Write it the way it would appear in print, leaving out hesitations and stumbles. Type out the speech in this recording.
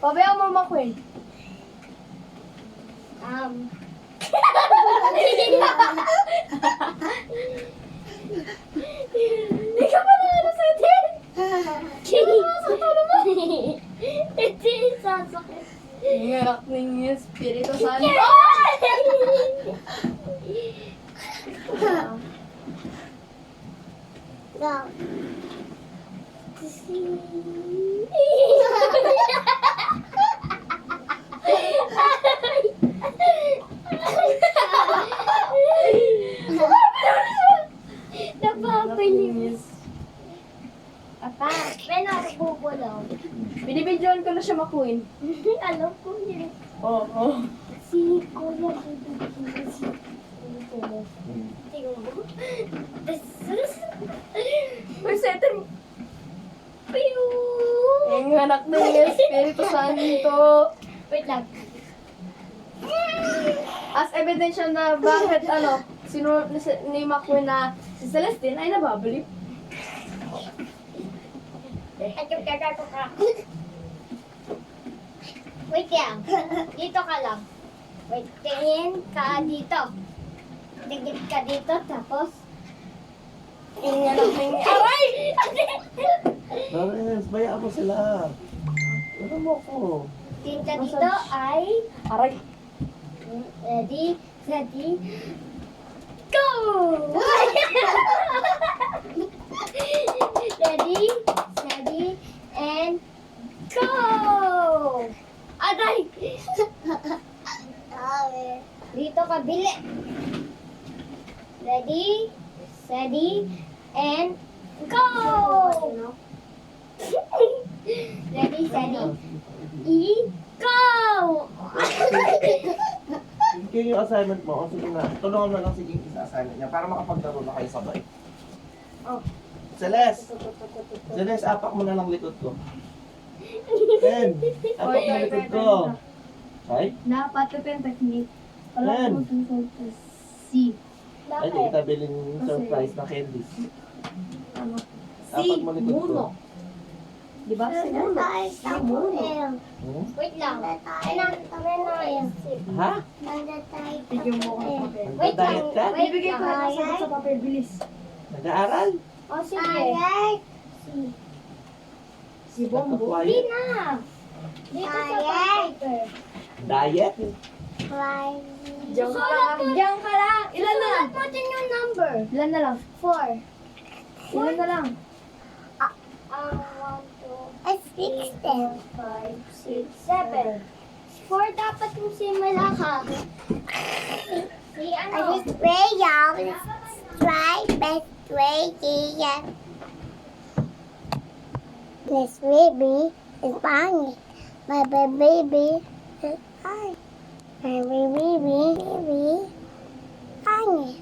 Pabayaan mo, Mama Queen. Hindi ka pa na sa atin. Hindi sasakit. Ngayak ng Espiritu Santo. Go. Napapaliw. Papa, may nakabubulaw. Binibidyoan ko na siya, Ma Queen. Alam ko yun. Oo. Si Kuya Tingnan mo. Uy, setter. Piu! Ang anak ng Espiritu Santo. Wait lang. As ebidensya na bakit sino ni Ma Queen na si Celestine ay nababaliw. Wait lang. Dito ka lang. Wait, tingin ka dito. Tingin ka dito, tapos... Ang anak ng... Aray! Pares, bayaan mo sila. Ano mo ko? Tingin ka dito ay... Aray! Ready, steady, go! Ready, steady, and go! Aray! Dito ka, bili. Ready, steady, and go! Ready, steady, go! Sige yung assignment mo. O sige na. Tulungan mo lang sige sa assignment niya para makapaglaro na kayo sabay. Oh. Celeste! Celeste, apak mo na lang likod ko. Ken! Apak mo likod ko. Ay? Dapat ito yung technique. Ken! C. Ay, di kita bilhin surprise na candies. Apak mo likod ko. Diba? Si Muno. Si Muno. Hmm? Wait lang. Kailangan Ha? Bigyan mo ako ng papel. Wait lang. Nagda-diet ka? Wait Ibigay ko lang. na sagot sa papel. Bilis. Nag-aaral? O sige. Si Bombo. Hindi na. Dito sa paper. Diet? Diyan ka lang. Diyan ka lang. Ilan na lang? Sulat natin yung number. Ilan na lang? 4. Ilan na lang? 1, 2, 3, 4, 5, 6, 7. 4 dapat yung simula ka. Si ano? This baby is pangit. My baby is pangit. My baby pangit.